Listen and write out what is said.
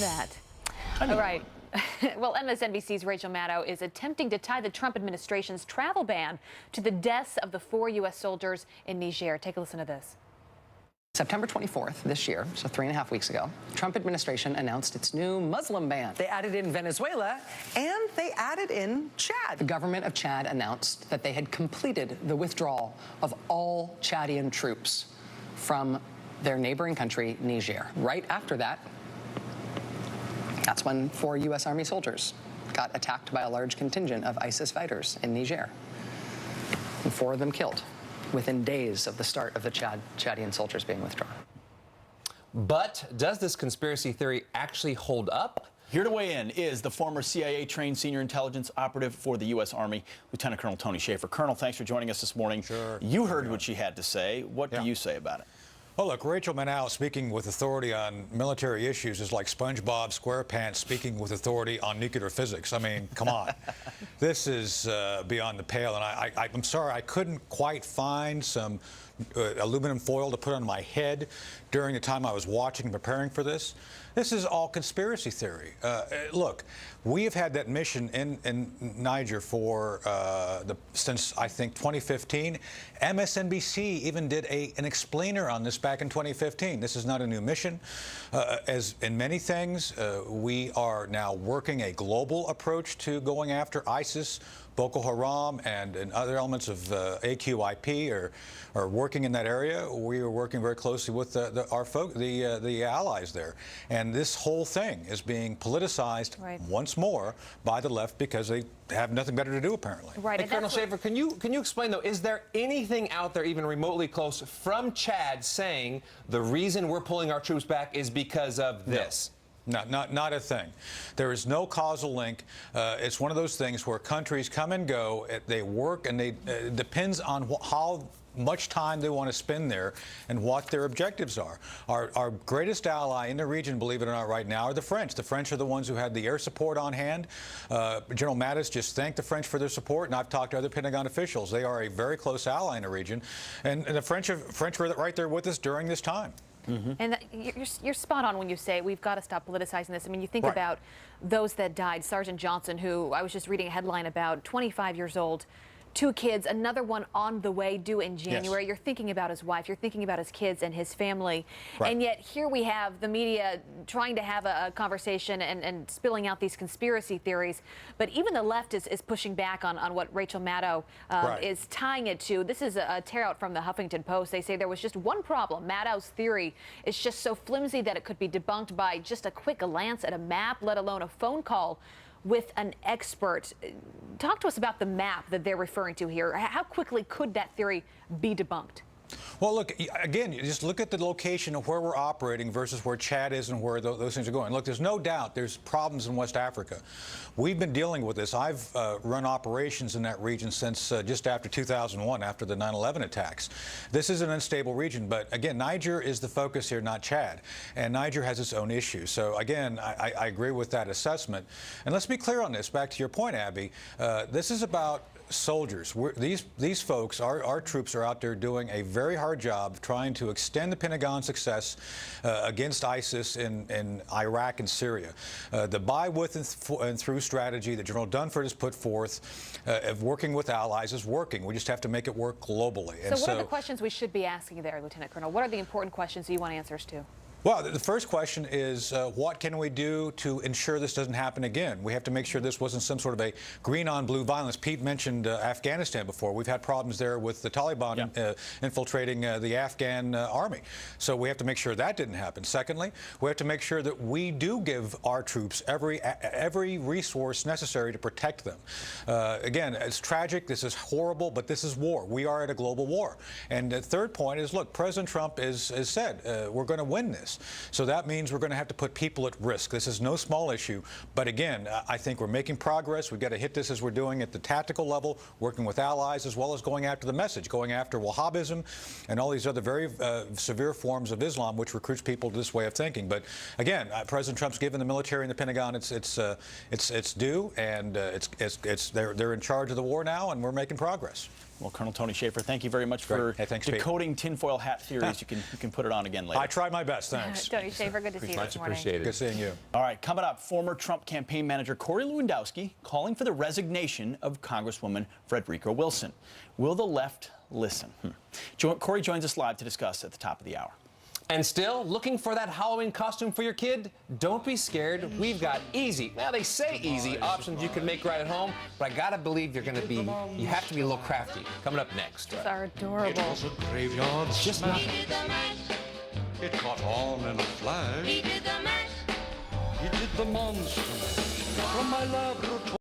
That. All right. Well, MSNBC's Rachel Maddow is attempting to tie the Trump administration's travel ban to the deaths of the 4 U.S. soldiers in Niger. Take a listen to this. September 24th this year, so 3.5 weeks ago, the Trump administration announced its new Muslim ban. They added in Venezuela and they added in Chad. The government of Chad announced that they had completed the withdrawal of all Chadian troops from their neighboring country, Niger. Right after that, that's when 4 U.S. Army soldiers got attacked by a large contingent of ISIS fighters in Niger, and 4 of them killed within days of the start of the Chadian soldiers being withdrawn. But does this conspiracy theory actually hold up? Here to weigh in is the former CIA-trained senior intelligence operative for the U.S. Army, Lieutenant Colonel Tony Shaffer. Colonel, thanks for joining us this morning. Sure. You heard what she had to say. What do you say about it? Well, look, Rachel Maddow speaking with authority on military issues is like SpongeBob SquarePants speaking with authority on nuclear physics. I mean, come on. This is beyond the pale, and I'm sorry I couldn't quite find some aluminum foil to put on my head during the time I was watching and preparing for this. This is all conspiracy theory. Look, we have had that mission in Niger for since, I think, 2015. MSNBC even did an explainer on this back in 2015. This is not a new mission. As in many things, we are now working a global approach to going after ISIS, Boko Haram, and other elements of AQIP are working in that area. We are working very closely with the allies there. And this whole thing is being politicized once more by the left because they have nothing better to do, apparently. Right. Hey, Colonel Shaffer, can you explain, though, is there anything out there even remotely close from Chad saying the reason we're pulling our troops back is because of this? No, not a thing. There is no causal link. It's one of those things where countries come and go, they work, and it depends on how much time they want to spend there and what their objectives are. Our greatest ally in the region, believe it or not, right now are the French. The French are the ones who had the air support on hand. General Mattis just thanked the French for their support, and I've talked to other Pentagon officials. They are a very close ally in the region, and the French were right there with us during this time. Mm-hmm. And you're spot on when you say we've got to stop politicizing this. I mean, you think about those that died. Sergeant Johnson, who I was just reading a headline about, 25 years old, 2 kids, another one on the way, due in January. Yes. You're thinking about his wife, you're thinking about his kids and his family. And yet here we have the media trying to have a conversation and spilling out these conspiracy theories. But even the left is pushing back on what Rachel Maddow is tying it to. This is a tear out from the Huffington Post. They say there was just one problem. Maddow's theory is just so flimsy that it could be debunked by just a quick glance at a map, let alone a phone call with an expert. Talk to us about the map that they're referring to here. How quickly could that theory be debunked? Well, look, again, you just look at the location of where we're operating versus where Chad is and where those things are going. Look, there's no doubt there's problems in West Africa. We've been dealing with this. I've run operations in that region since just after 2001, after the 9/11 attacks. This is an unstable region, but again, Niger is the focus here, not Chad. And Niger has its own issues. So again, I agree with that assessment. And let's be clear on this, back to your point, Abby. This is about soldiers. These folks, our troops, are out there doing a very hard job trying to extend the Pentagon's success against ISIS in Iraq and Syria. The by, with, and through strategy that General Dunford has put forth of working with allies is working. We just have to make it work globally. So what are the questions we should be asking there, Lieutenant Colonel? What are the important questions you want answers to? Well, the first question is, what can we do to ensure this doesn't happen again? We have to make sure this wasn't some sort of a green-on-blue violence. Pete mentioned Afghanistan before. We've had problems there with the Taliban infiltrating the Afghan army. So we have to make sure that didn't happen. Secondly, we have to make sure that we do give our troops every resource necessary to protect them. Again, it's tragic. This is horrible, but this is war. We are at a global war. And the third point is, look, President Trump has said we're going to win this. So that means we're going to have to put people at risk. This is no small issue. But again, I think we're making progress. We've got to hit this as we're doing at the tactical level, working with allies, as well as going after the message, going after Wahhabism and all these other very severe forms of Islam, which recruits people to this way of thinking. But again, President Trump's given the military and the Pentagon its due, and they're in charge of the war now, and we're making progress. Well, Colonel Tony Shaffer, thank you very much for Hey, thanks, Pete. decoding tinfoil hat theories. You can put it on again later. I tried my best. Thanks. Tony Shaffer, good to see you Much this morning. appreciated. Good seeing you. All right, coming up, former Trump campaign manager Corey Lewandowski calling for the resignation of Congresswoman Frederica Wilson. Will the left listen? Corey joins us live to discuss at the top of the hour. And still looking for that Halloween costume for your kid? Don't be scared. We've got easy, now they say easy, options you can make right at home, but I gotta believe you have to be a little crafty. Coming up next. These are adorable. It was a graveyard Just smash. nothing. He did the mash. It caught on in a flash. He did the mash. He did the monster mash. From my laboratory.